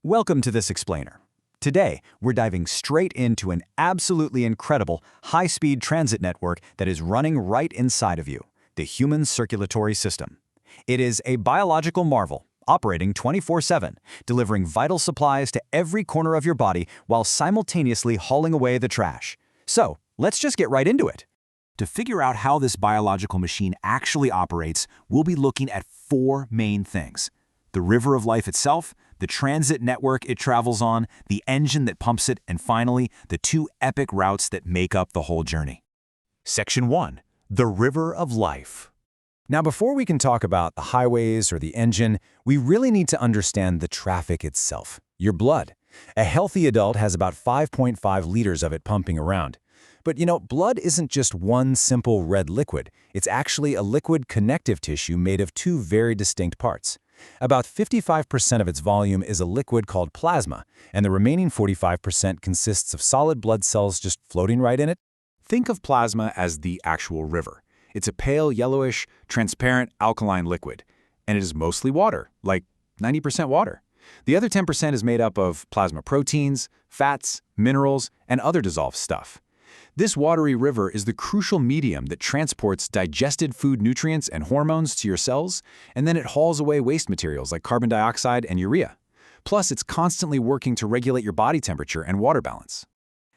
Welcome to this explainer. Today, we're diving straight into an absolutely incredible high-speed transit network that is running right inside of you, the human circulatory system. It is a biological marvel, operating 24/7, delivering vital supplies to every corner of your body while simultaneously hauling away the trash. So, let's just get right into it. To figure out how this biological machine actually operates, we'll be looking at four main things: the river of life itself, the transit network it travels on, the engine that pumps it, and finally, the two epic routes that make up the whole journey. Section 1. The River of Life. Now, before we can talk about the highways or the engine, we really need to understand the traffic itself, your blood. A healthy adult has about 5.5 liters of it pumping around. But blood isn't just one simple red liquid. It's actually a liquid connective tissue made of two very distinct parts. About 55% of its volume is a liquid called plasma, and the remaining 45% consists of solid blood cells just floating right in it. Think of plasma as the actual river. It's a pale, yellowish, transparent, alkaline liquid, and it is mostly water, like 90% water. The other 10% is made up of plasma proteins, fats, minerals, and other dissolved stuff. This watery river is the crucial medium that transports digested food nutrients and hormones to your cells, and then it hauls away waste materials like carbon dioxide and urea. Plus, it's constantly working to regulate your body temperature and water balance.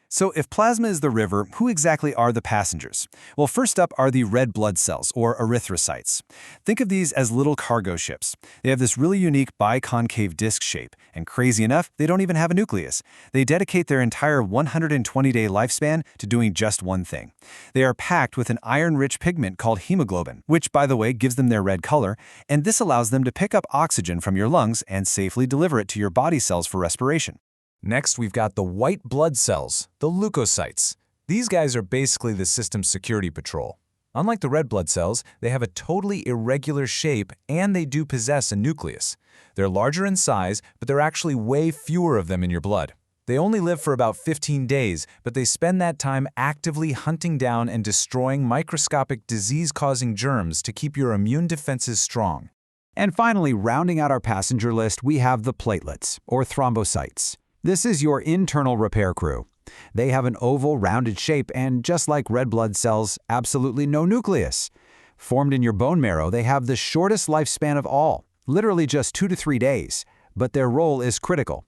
So if plasma is the river, who exactly are the passengers? Well, first up are the red blood cells, or erythrocytes. Think of these as little cargo ships. They have this really unique biconcave disc shape, and crazy enough, they don't even have a nucleus. They dedicate their entire 120-day lifespan to doing just one thing. They are packed with an iron-rich pigment called hemoglobin, which, by the way, gives them their red color, and this allows them to pick up oxygen from your lungs and safely deliver it to your body cells for respiration. Next, we've got the white blood cells, the leukocytes. These guys are basically the system's security patrol. Unlike the red blood cells, they have a totally irregular shape and they do possess a nucleus. They're larger in size, but there are actually way fewer of them in your blood. They only live for about 15 days, but they spend that time actively hunting down and destroying microscopic disease-causing germs to keep your immune defenses strong. And finally, rounding out our passenger list, we have the platelets, or thrombocytes. This is your internal repair crew. They have an oval, rounded shape and, just like red blood cells, absolutely no nucleus. Formed in your bone marrow, they have the shortest lifespan of all, literally just 2 to 3 days, but their role is critical.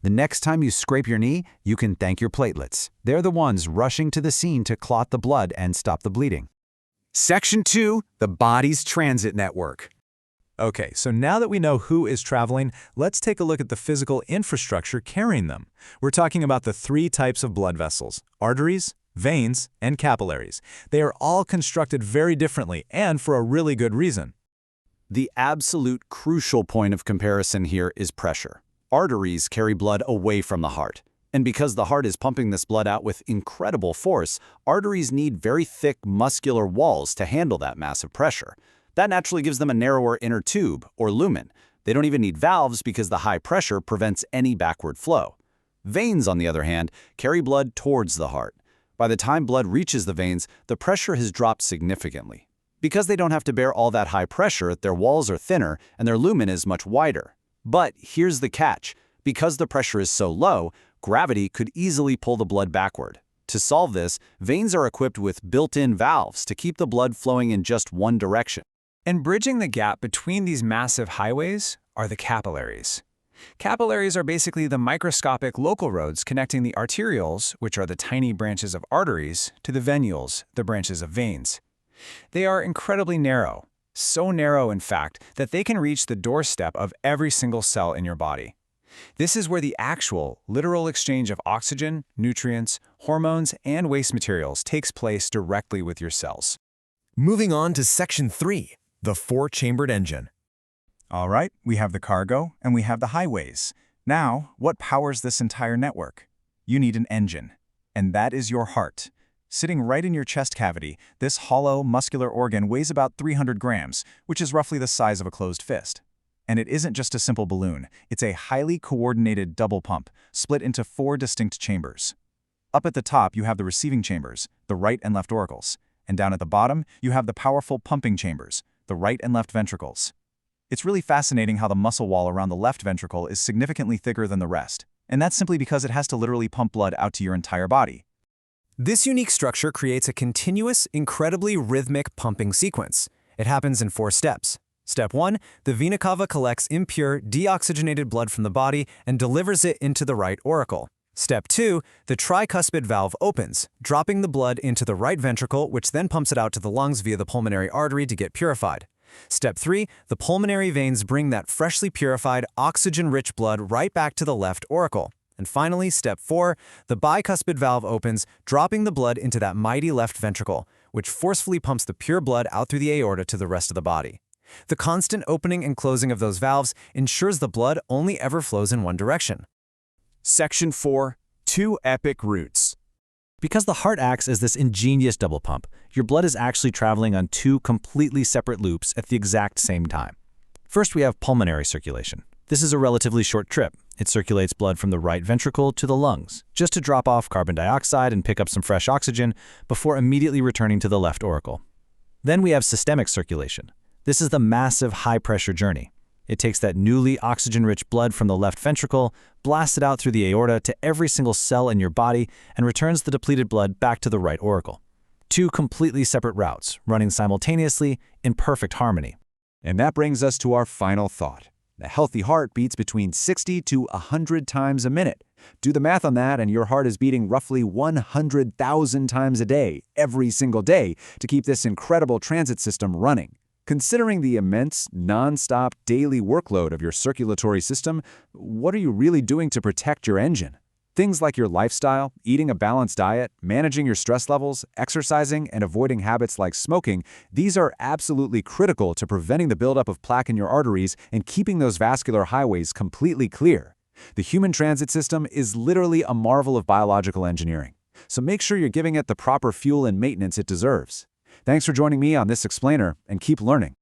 The next time you scrape your knee, you can thank your platelets. They're the ones rushing to the scene to clot the blood and stop the bleeding. Section 2. The body's transit network. Okay, so now that we know who is traveling, let's take a look at the physical infrastructure carrying them. We're talking about the three types of blood vessels: arteries, veins, and capillaries. They are all constructed very differently and for a really good reason. The absolute crucial point of comparison here is pressure. Arteries carry blood away from the heart. And because the heart is pumping this blood out with incredible force, arteries need very thick muscular walls to handle that massive pressure. That naturally gives them a narrower inner tube, or lumen. They don't even need valves because the high pressure prevents any backward flow. Veins, on the other hand, carry blood towards the heart. By the time blood reaches the veins, the pressure has dropped significantly. Because they don't have to bear all that high pressure, their walls are thinner and their lumen is much wider. But here's the catch. Because the pressure is so low, gravity could easily pull the blood backward. To solve this, veins are equipped with built-in valves to keep the blood flowing in just one direction. And bridging the gap between these massive highways are the capillaries. Capillaries are basically the microscopic local roads connecting the arterioles, which are the tiny branches of arteries, to the venules, the branches of veins. They are incredibly narrow, so narrow in fact that they can reach the doorstep of every single cell in your body. This is where the actual, literal exchange of oxygen, nutrients, hormones, and waste materials takes place directly with your cells. Moving on to Section 3. The four-chambered engine. All right, we have the cargo and we have the highways. Now, what powers this entire network? You need an engine, and that is your heart. Sitting right in your chest cavity, this hollow, muscular organ weighs about 300 grams, which is roughly the size of a closed fist. And it isn't just a simple balloon. It's a highly coordinated double pump, split into 4 distinct chambers. Up at the top, you have the receiving chambers, the right and left auricles. And down at the bottom, you have the powerful pumping chambers, the right and left ventricles. It's really fascinating how the muscle wall around the left ventricle is significantly thicker than the rest, and that's simply because it has to literally pump blood out to your entire body. This unique structure creates a continuous, incredibly rhythmic pumping sequence. It happens in 4 steps. Step 1, the vena cava collects impure, deoxygenated blood from the body and delivers it into the right auricle. Step 2, the tricuspid valve opens, dropping the blood into the right ventricle, which then pumps it out to the lungs via the pulmonary artery to get purified. Step 3, the pulmonary veins bring that freshly purified, oxygen-rich blood right back to the left auricle. And finally, Step 4, the bicuspid valve opens, dropping the blood into that mighty left ventricle, which forcefully pumps the pure blood out through the aorta to the rest of the body. The constant opening and closing of those valves ensures the blood only ever flows in one direction. Section 4. 2 epic routes. Because the heart acts as this ingenious double pump, your blood is actually traveling on 2 completely separate loops at the exact same time. First, we have pulmonary circulation. This is a relatively short trip. It circulates blood from the right ventricle to the lungs, just to drop off carbon dioxide and pick up some fresh oxygen before immediately returning to the left auricle. Then we have systemic circulation. This is the massive high-pressure journey. It takes that newly oxygen-rich blood from the left ventricle, blasts it out through the aorta to every single cell in your body, and returns the depleted blood back to the right auricle. 2 completely separate routes, running simultaneously in perfect harmony. And that brings us to our final thought. A healthy heart beats between 60 to 100 times a minute. Do the math on that, and your heart is beating roughly 100,000 times a day, every single day, to keep this incredible transit system running. Considering the immense, non-stop daily workload of your circulatory system, what are you really doing to protect your engine? Things like your lifestyle, eating a balanced diet, managing your stress levels, exercising, and avoiding habits like smoking, these are absolutely critical to preventing the buildup of plaque in your arteries and keeping those vascular highways completely clear. The human transit system is literally a marvel of biological engineering, so make sure you're giving it the proper fuel and maintenance it deserves. Thanks for joining me on this explainer, and keep learning.